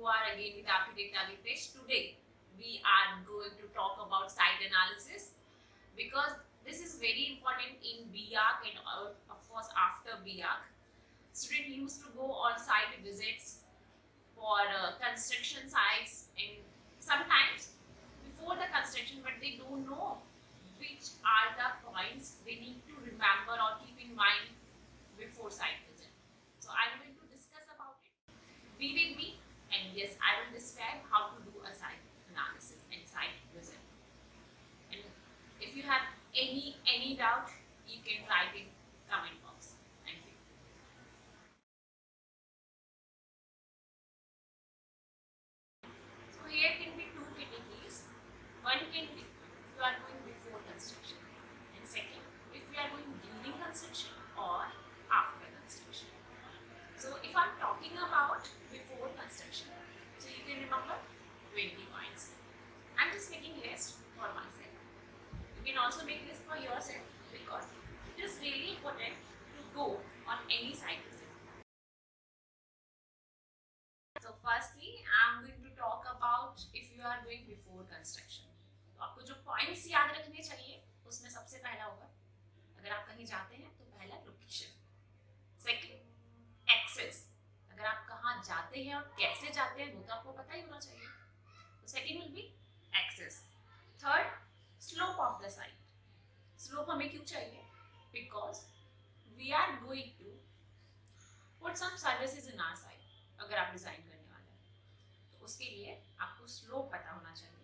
you are again with Architect Aditesh. Today we are going to talk about site analysis because this is very important in BArch and of course after BArch. Students used to go on site visits for construction sites and sometimes before the construction, but they don't know which are the points they need to remember or keep in mind before site visit. So I'm going to discuss about it. Be with me, and yes, I will describe how to do a site analysis and site visit. And if you have any doubt, you can write in comment box. Thank you. So here can be two categories. One can be if you are going before construction, and second if you are going during construction or after construction. So if I'm talking about before construction, so you can remember 20 points. I'm just making list for myself. You can also make list for yourself because it is really important to go on any site visit. So firstly, I'm going to talk about if you are going before construction. तो आपको जो points याद रखने चाहिए उसमें सबसे पहला होगा अगर आप कहीं जाते हैं तो पहला लोकेशन, सेकंड एक्सेस, अगर आप कहाँ जाते हैं और कैसे जाते हैं वो तो आपको पता ही होना चाहिए, तो second will be access. Third, slope of the site. Slope हमें क्यों चाहिए? Because we are going to put some services in our site. अगर आप डिजाइन करने वाले हैं तो उसके लिए आपको स्लोप पता होना चाहिए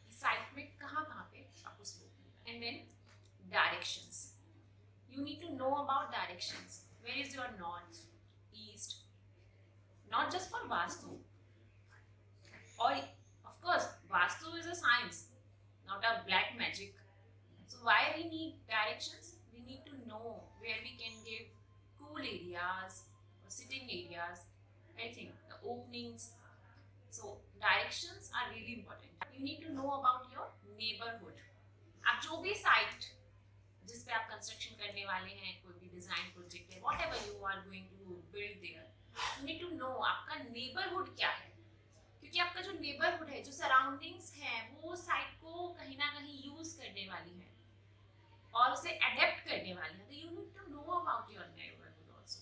कि साइट में कहाँ कहाँ पे आपको स्लोप मिलता है. And then directions. You need to know about directions. Where is your north, east? Not just for Vastu. Or of course, Vastu is a science, not a black magic. So why we need directions? We need to know where we can give cool areas or sitting areas, anything, the openings. So directions are really important. You need to know about your neighborhood. आप जो भी site जिस पे आप construction करने वाले हैं, कोई भी डिजाइन प्रोजेक्ट है, whatever you are going to build there, you need to know आपका नेबरहुड क्या है. क्योंकि आपका जो नेबरहुड है, जो सराउंडिंग्स है, वो साइट को कहीं ना कहीं यूज करने वाली है और उसे अडेप्ट करने वाली है. तो you need to know about your neighbourhood also.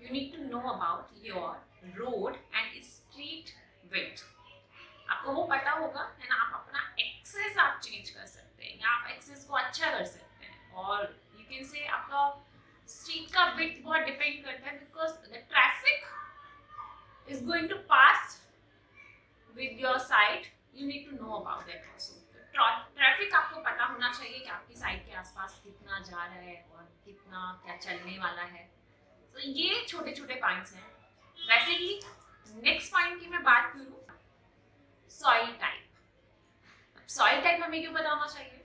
You need to know about your road and street width. आपको वो पता होगा है ना. आप अपना एक्सेस आप चेंज कर सकते हैं या आप एक्सेस को अच्छा कर सकते हैं. और यू कैन से आपका स्ट्रीट का विड्थ बहुत डिपेंड करता है because the traffic is going to pass with your site. You need to know about that also. Traffic आपको पता होना चाहिए कि आपकी साइट के आसपास कितना जा रहा है और कितना क्या चलने वाला है. तो ये छोटे छोटे पॉइंट्स हैं. वैसे ही नेक्स्ट पॉइंट की मैं बात करूँ, सॉइल टाइप. सॉइल टाइप हमें क्यों पता होना चाहिए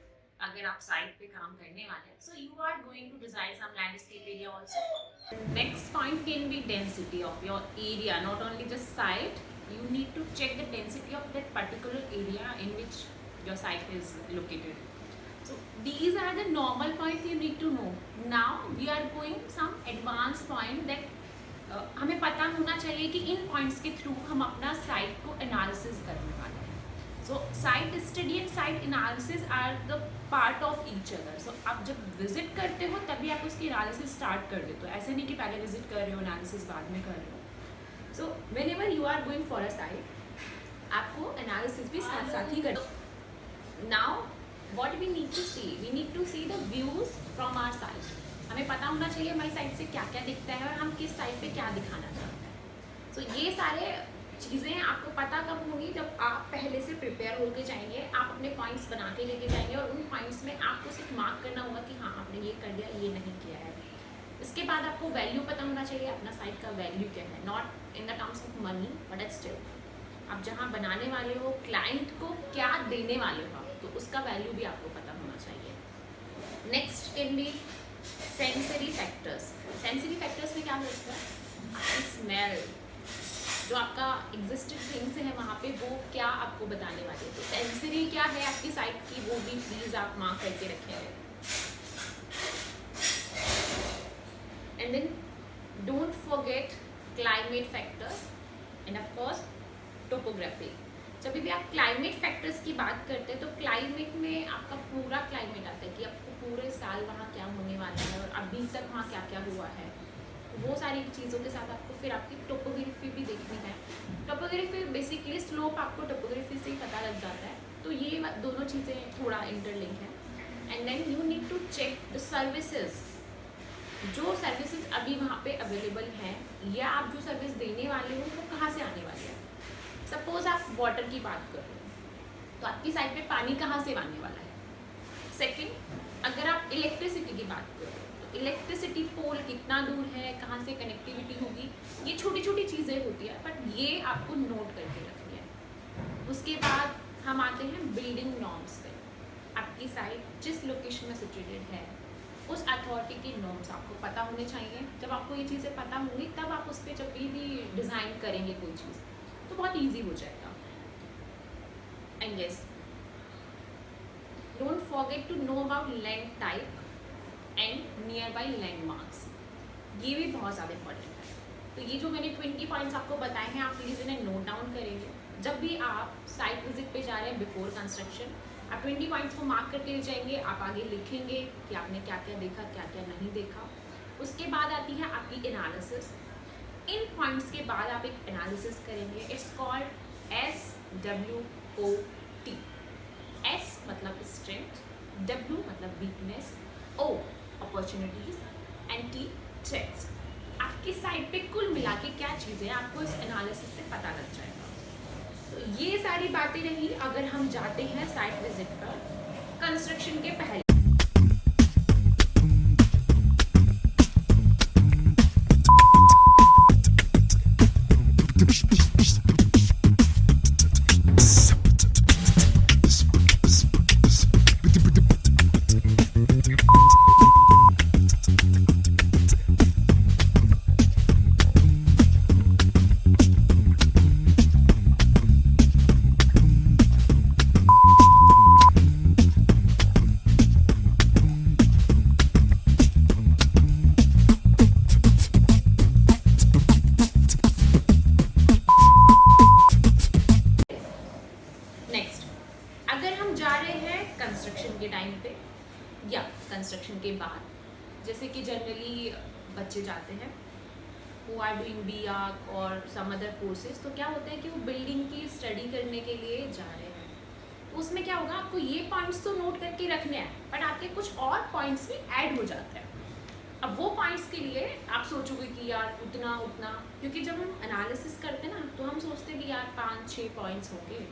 अगर आप साइट पे काम करने वाले हैं? So you are going to design some landscape area also. Next point can be density of your area, not only just site. you need to check the density of that particular area in which your site is located. So these are the normal points you need to know. Now we are going some advanced point that हमें पता होना चाहिए कि इन points के through हम अपना site को analysis करने वाले हैं. So site study and site analysis are the part of each other. So आप जब विजिट करते हो तभी आप उसकी एनालिसिस स्टार्ट कर देते हो. ऐसे नहीं कि पहले विजिट कर रहे हो एनालिसिस बाद में कर रहे हो. So whenever you are going for a site, आपको एनालिसिस भी साथ साथ ही करना. Now what we need to see, we need to see the views from our site. हमें पता होना चाहिए हमारी साइट से क्या क्या दिखता है और हम किस साइट पे क्या दिखाना चाहते हैं. सो ये सारे चीज़ें आपको पता कब होंगी जब आप पहले से प्रिपेयर होके जाएंगे. आप अपने पॉइंट्स बना के लेके जाएंगे और उन पॉइंट्स में आपको सिर्फ मार्क करना होगा कि हाँ आपने ये कर दिया, ये नहीं किया है. इसके बाद आपको वैल्यू पता होना चाहिए अपना साइट का वैल्यू क्या है. Not in the terms of money but at still आप जहाँ बनाने वाले हो, क्लाइंट को क्या देने वाले हो, तो उसका वैल्यू भी आपको पता होना चाहिए. Next can be sensory factors. Sensory factors में क्या होता है? आपकी स्मेल, जो आपका एग्जिस्टेड थिंग्स है वहाँ पे, वो क्या आपको बताने वाले हैं. तो सेंसरी क्या है आपकी साइट की, वो भी प्लीज़ आप मार्क करके रखें. And then don't forget climate factors and of course topography. जब भी आप क्लाइमेट फैक्टर्स की बात करते हैं तो क्लाइमेट में आपका पूरा क्लाइमेट आता है कि आपको पूरे साल वहाँ क्या होने वाला है और अभी तक वहाँ क्या क्या हुआ है, वो सारी चीज़ों के साथ आपको फिर आपकी टोपोग्राफी भी देखनी है। टोपोग्राफी बेसिकली स्लोप आपको टोपोग्राफी से ही पता लग जाता है, तो ये दोनों चीज़ें थोड़ा इंटरलिंक है। And then you need to check the services, जो सर्विसेज अभी वहाँ पे अवेलेबल हैं या आप जो सर्विस देने वाले हो वो कहाँ से आने वाले हैं। सपोज आप वाटर की बात कर रहे हो तो आपकी साइड पे पानी कहाँ से आने वाला है। सेकंड, अगर आप इलेक्ट्रिसिटी की बात कर रहे हो तो इलेक्ट्रिसिटी पोल कितना दूर है, कहाँ से कनेक्टिविटी होगी, ये छोटी छोटी चीज़ें होती है बट ये आपको नोट करके रखनी है। उसके बाद हम आते हैं बिल्डिंग नॉर्म्स पे। आपकी साइट जिस लोकेशन में सिचुएटेड है उस अथॉरिटी की नॉर्म्स आपको पता होने चाहिए। जब आपको ये चीज़ें पता होंगी तब आप उस पर जब भी डिज़ाइन करेंगे कोई चीज़ तो बहुत इजी हो जाएगा। And yes, don't forget to know about land type and nearby landmarks, ये भी बहुत ज़्यादा इंपॉर्टेंट है। तो ये जो मैंने 20 पॉइंट्स आपको बताए हैं आप प्लीज़ इन्हें नोट डाउन करेंगे। जब भी आप साइट विजिट पे जा रहे हैं बिफोर कंस्ट्रक्शन, आप 20 पॉइंट्स को मार्क करके ले जाएंगे, आप आगे लिखेंगे कि आपने क्या क्या देखा क्या क्या नहीं देखा। उसके बाद आती है आपकी एनालिसिस। इन पॉइंट्स के बाद आप एक एनालिसिस करेंगे, इट्स कॉल्ड SWOT। S मतलब स्ट्रेंथ, W मतलब weakness, O opportunities and T threats. आपकी साइट पे कुल मिला के क्या चीज़ें आपको इस एनालिसिस से पता लग जाएगा। तो ये सारी बातें रही अगर हम जाते हैं साइट विजिट पर कंस्ट्रक्शन के पहले। कंस्ट्रक्शन के टाइम पे या कंस्ट्रक्शन के बाद, जैसे कि जनरली बच्चे जाते हैं who are doing B.Arch और some other courses, तो क्या होता है कि वो बिल्डिंग की स्टडी करने के लिए जा रहे हैं। तो उसमें क्या होगा, आपको ये पॉइंट्स तो नोट करके रखने हैं बट आपके कुछ और पॉइंट्स भी ऐड हो जाते हैं। अब वो पॉइंट्स के लिए आप सोचोगे कि यार उतना, क्योंकि जब हम एनालिसिस करते हैं ना तो हम सोचते हैं कि यार 5-6 पॉइंट्स होंगे,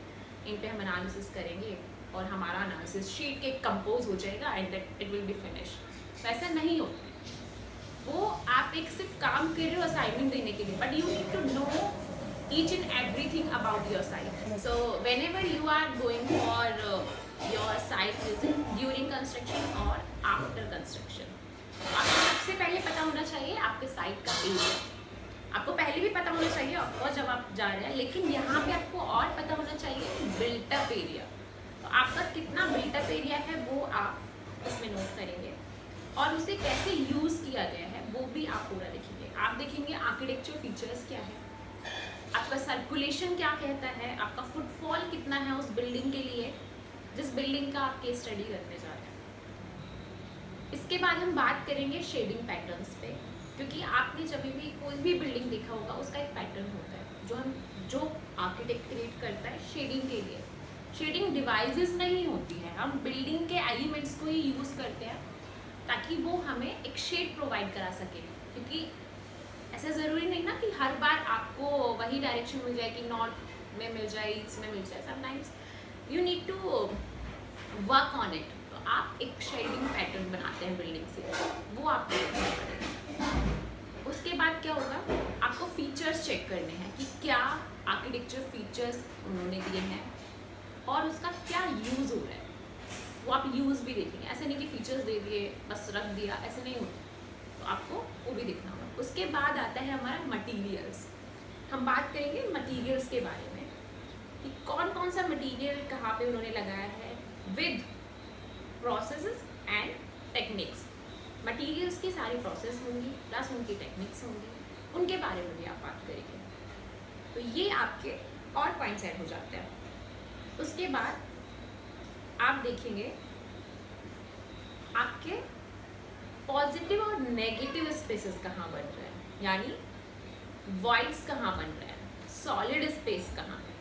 इन पे हम एनालिसिस करेंगे और हमारा एनालिसिस शीट के कंपोज हो जाएगा and it will be finish. वैसा नहीं होता, वो आप एक सिर्फ काम कर रहे हो असाइनमेंट देने के लिए, but you need to know each and everything about your site. So whenever you are going for your site visit during construction or after construction, आपको सबसे पहले पता होना चाहिए आपके साइट का एरिया। आपको पहले भी पता होना चाहिए ऑफकोर्स जब आप जा रहे हैं, लेकिन यहाँ पे आपको और पता होना चाहिए बिल्टअप एरिया। तो आपका कितना बिल्टअप एरिया है वो आप इसमें नोट करेंगे और उसे कैसे यूज़ किया गया है वो भी आप पूरा देखेंगे। आप देखेंगे आर्किटेक्चर फीचर्स क्या है, आपका सर्कुलेशन क्या कहता है, आपका फुटफॉल कितना है उस बिल्डिंग के लिए जिस बिल्डिंग का आप केस स्टडी करने जा रहे हैं। इसके बाद हम बात करेंगे शेडिंग पैटर्न्स पे, क्योंकि आपने जब भी कोई भी बिल्डिंग देखा होगा उसका एक पैटर्न होता है जो आर्किटेक्ट क्रिएट करता है शेडिंग के लिए। शेडिंग डिवाइसेस नहीं होती है, हम बिल्डिंग के एलिमेंट्स को ही यूज़ करते हैं ताकि वो हमें एक शेड प्रोवाइड करा सके। क्योंकि ऐसा ज़रूरी नहीं ना कि हर बार आपको वही डायरेक्शन मिल जाए कि नॉर्थ में मिल जाए, ईस्ट में मिल जाए। Sometimes you need to work on it. तो आप एक शेडिंग पैटर्न बनाते हैं बिल्डिंग से, वो आपको करना पड़ेगा। उसके बाद क्या होगा, आपको फीचर्स चेक करने हैं कि क्या आर्किटेक्चर फीचर्स उन्होंने दिए हैं और उसका क्या यूज़ हो रहा है, वो आप यूज़ भी देखेंगे। ऐसे नहीं कि फीचर्स दे दिए बस रख दिया, ऐसे नहीं होता, तो आपको वो भी देखना होगा। उसके बाद आता है हमारा मटीरियल्स। हम बात करेंगे मटीरियल्स के बारे में कि कौन कौन सा मटीरियल कहाँ पे उन्होंने लगाया है with processes and techniques. Materials की सारी प्रोसेस होंगी प्लस उनकी टेक्निक्स होंगी, उनके बारे में भी आप बात करेंगे। तो ये आपके और पॉइंट्स ऐड हो जाते हैं। उसके बाद आप देखेंगे आपके पॉजिटिव और नेगेटिव स्पेसेस कहाँ बन रहे हैं, यानी वॉइड्स कहाँ बन रहे हैं, सॉलिड स्पेस कहाँ है।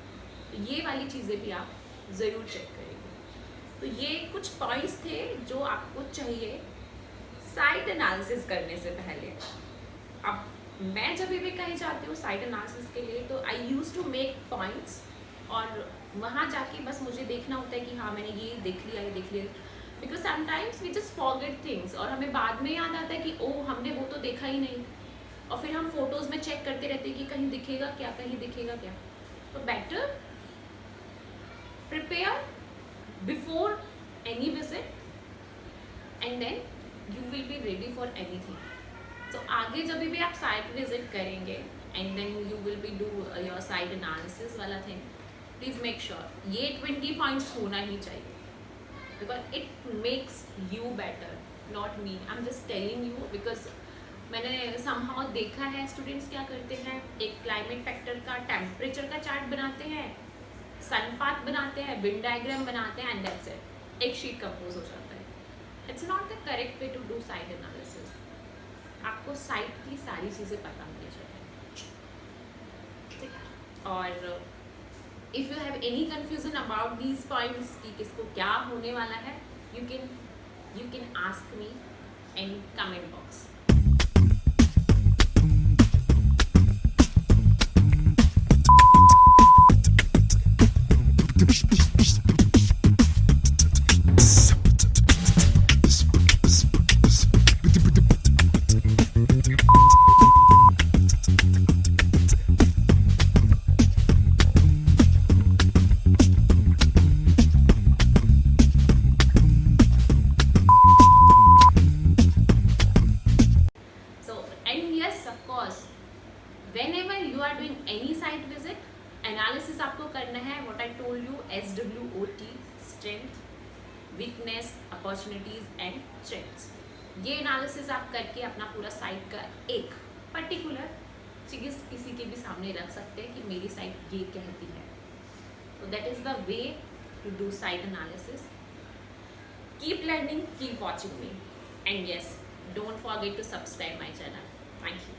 तो ये वाली चीज़ें भी आप ज़रूर चेक करेंगे। तो ये कुछ पॉइंट्स थे जो आपको चाहिए साइट एनालिसिस करने से पहले। अब मैं जब भी कहीं जाती हूँ साइट एनालिसिस के लिए, तो आई यूज़ टू मेक पॉइंट्स, और वहाँ जाके बस मुझे देखना होता है कि हाँ मैंने ये देख लिया, ये देख लिया, because sometimes we just forget things, और हमें बाद में याद आता है कि ओह हमने वो तो देखा ही नहीं, और फिर हम फोटोज़ में चेक करते रहते हैं कि कहीं दिखेगा क्या, कहीं दिखेगा क्या। तो better prepare before any visit and then you will be ready for anything. तो आगे जब भी आप साइट विजिट करेंगे and then you will be do your site analysis वाला थिंग, प्लीज़ मेक श्योर ये 20 पॉइंट्स होना ही चाहिए, because it makes you better, not me. I am just telling you because मैंने समहाउ देखा है स्टूडेंट्स क्या करते हैं, एक क्लाइमेट फैक्टर का, टेम्परेचर का चार्ट बनाते हैं, सन पाथ बनाते हैं, विंड डायग्राम बनाते हैं, एंड दैट्स इट, एक शीट कंपोज हो जाता है। It's not the correct way to do site analysis. आपको साइट की सारी चीज़ें पता होनी चाहिए, ठीक है। और if you have any confusion about these points कि किसको क्या होने वाला है, you can ask me in comment box. Whenever you are doing any site visit, analysis आपको करना है what I told you, SWOT, strength, weakness, opportunities and threats। ये एनालिसिस आप करके अपना पूरा साइट का एक पर्टिकुलर चीज़ किसी के भी सामने रख सकते हैं कि मेरी साइट ये कहती है। तो that is the way to do site analysis. Keep learning, keep watching me, and yes, don't forget to subscribe my channel. Thank you.